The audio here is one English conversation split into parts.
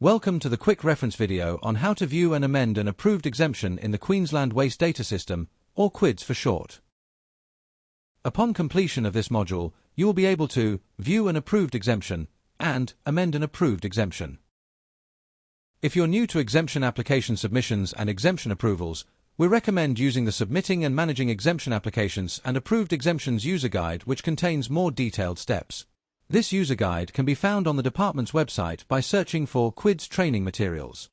Welcome to the quick reference video on how to view and amend an approved exemption in the Queensland Waste Data System, or QWDS for short. Upon completion of this module, you will be able to view an approved exemption and amend an approved exemption. If you're new to exemption application submissions and exemption approvals, we recommend using the Submitting and Managing Exemption Applications and Approved Exemptions User Guide, which contains more detailed steps. This user guide can be found on the department's website by searching for QWDS training materials.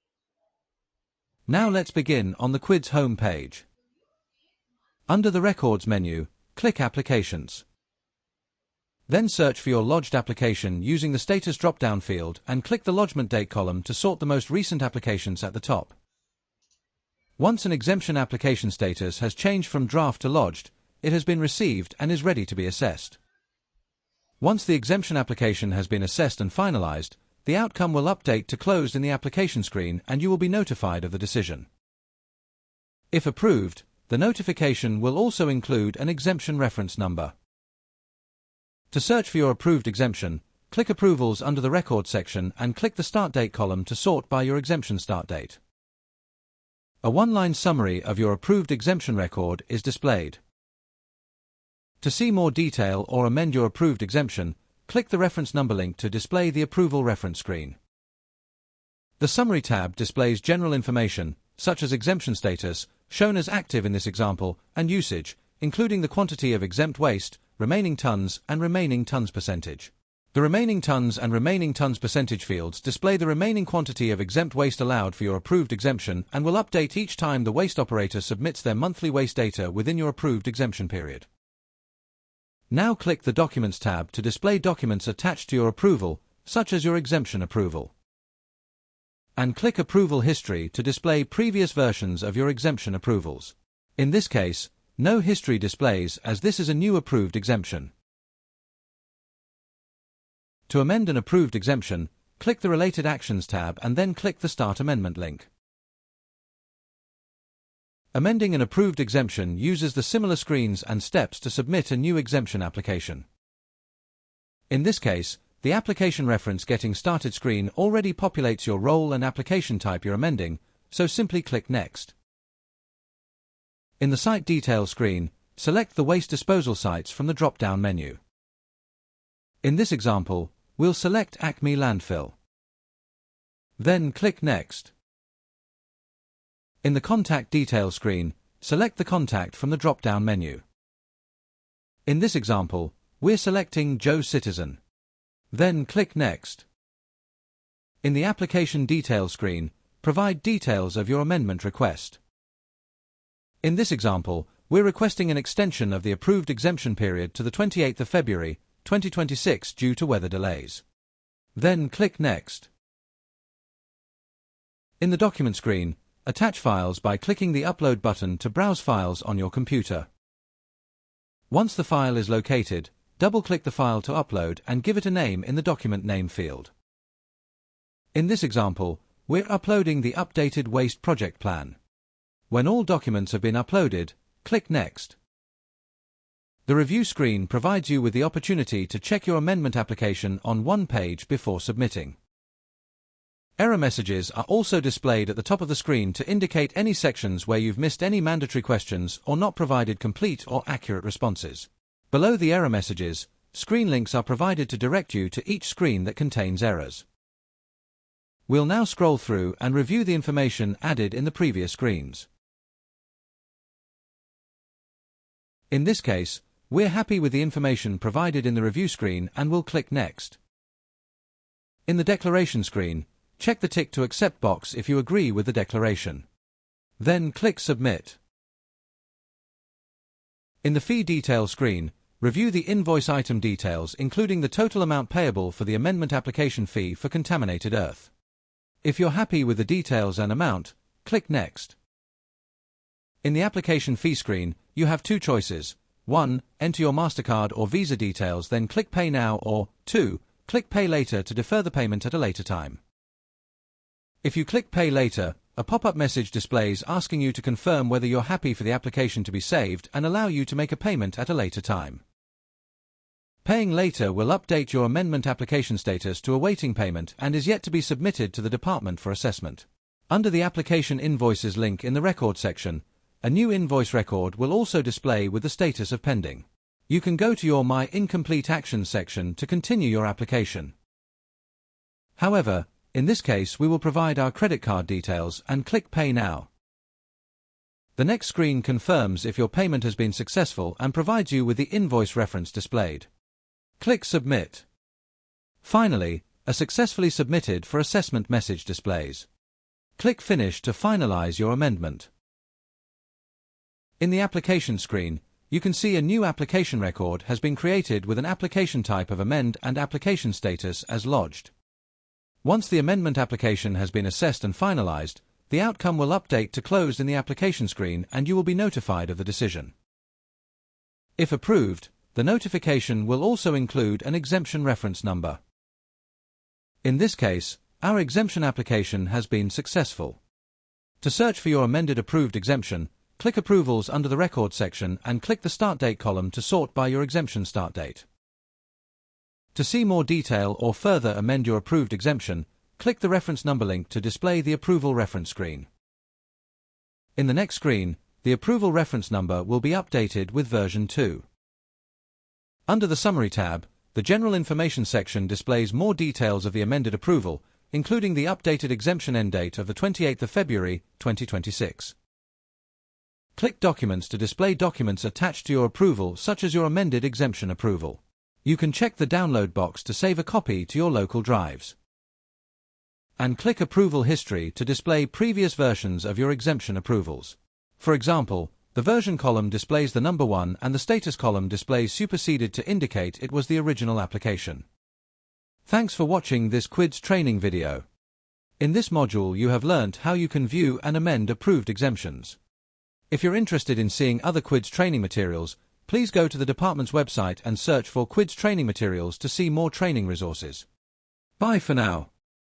Now let's begin on the QWDS home page. Under the Records menu, click Applications. Then search for your lodged application using the Status drop-down field and click the Lodgement Date column to sort the most recent applications at the top. Once an exemption application status has changed from draft to lodged, it has been received and is ready to be assessed. Once the exemption application has been assessed and finalized, the outcome will update to closed in the application screen and you will be notified of the decision. If approved, the notification will also include an exemption reference number. To search for your approved exemption, click Approvals under the Records section and click the Start Date column to sort by your exemption start date. A one-line summary of your approved exemption record is displayed. To see more detail or amend your approved exemption, click the reference number link to display the approval reference screen. The Summary tab displays general information, such as exemption status, shown as active in this example, and usage, including the quantity of exempt waste, remaining tons, and remaining tons percentage. The remaining tons and remaining tons percentage fields display the remaining quantity of exempt waste allowed for your approved exemption and will update each time the waste operator submits their monthly waste data within your approved exemption period. Now click the Documents tab to display documents attached to your approval, such as your exemption approval. And click Approval History to display previous versions of your exemption approvals. In this case, no history displays as this is a new approved exemption. To amend an approved exemption, click the Related Actions tab and then click the Start Amendment link. Amending an approved exemption uses the similar screens and steps to submit a new exemption application. In this case, the Application Reference Getting Started screen already populates your role and application type you're amending, so simply click Next. In the Site Details screen, select the Waste Disposal Sites from the drop-down menu. In this example, we'll select Acme Landfill. Then click Next. In the Contact Details screen, select the contact from the drop-down menu. In this example, we're selecting Joe Citizen. Then click Next. In the Application Details screen, provide details of your amendment request. In this example, we're requesting an extension of the approved exemption period to the 28th of February, 2026 due to weather delays. Then click Next. In the Document screen, attach files by clicking the Upload button to browse files on your computer. Once the file is located, double-click the file to upload and give it a name in the Document Name field. In this example, we're uploading the updated Waste Project Plan. When all documents have been uploaded, click Next. The Review screen provides you with the opportunity to check your amendment application on one page before submitting. Error messages are also displayed at the top of the screen to indicate any sections where you've missed any mandatory questions or not provided complete or accurate responses. Below the error messages, screen links are provided to direct you to each screen that contains errors. We'll now scroll through and review the information added in the previous screens. In this case, we're happy with the information provided in the Review screen and will click Next. In the Declaration screen, check the Tick to Accept box if you agree with the declaration. Then click Submit. In the Fee Details screen, review the invoice item details including the total amount payable for the amendment application fee for contaminated earth. If you're happy with the details and amount, click Next. In the Application Fee screen, you have two choices. 1. Enter your MasterCard or Visa details, then click Pay Now, or 2. Click Pay Later to defer the payment at a later time. If you click Pay Later, a pop-up message displays asking you to confirm whether you're happy for the application to be saved and allow you to make a payment at a later time. Paying later will update your amendment application status to awaiting payment and is yet to be submitted to the department for assessment. Under the Application Invoices link in the Record section, a new invoice record will also display with the status of pending. You can go to your My Incomplete Actions section to continue your application. However, in this case we will provide our credit card details and click Pay Now. The next screen confirms if your payment has been successful and provides you with the invoice reference displayed. Click Submit. Finally, a successfully submitted for assessment message displays. Click Finish to finalize your amendment. In the application screen, you can see a new application record has been created with an application type of amend and application status as lodged. Once the amendment application has been assessed and finalized, the outcome will update to closed in the application screen and you will be notified of the decision. If approved, the notification will also include an exemption reference number. In this case, our exemption application has been successful. To search for your amended approved exemption, click Approvals under the Record section and click the Start Date column to sort by your exemption start date. To see more detail or further amend your approved exemption, click the reference number link to display the approval reference screen. In the next screen, the approval reference number will be updated with version 2. Under the Summary tab, the General Information section displays more details of the amended approval, including the updated exemption end date of the 28th of February, 2026. Click Documents to display documents attached to your approval, such as your amended exemption approval. You can check the download box to save a copy to your local drives. And click Approval History to display previous versions of your exemption approvals. For example, the version column displays the number 1 and the status column displays superseded to indicate it was the original application. Thanks for watching this quiz training video. In this module you have learnt how you can view and amend approved exemptions. If you're interested in seeing other quiz training materials, please go to the department's website and search for quiz training materials to see more training resources. Bye for now.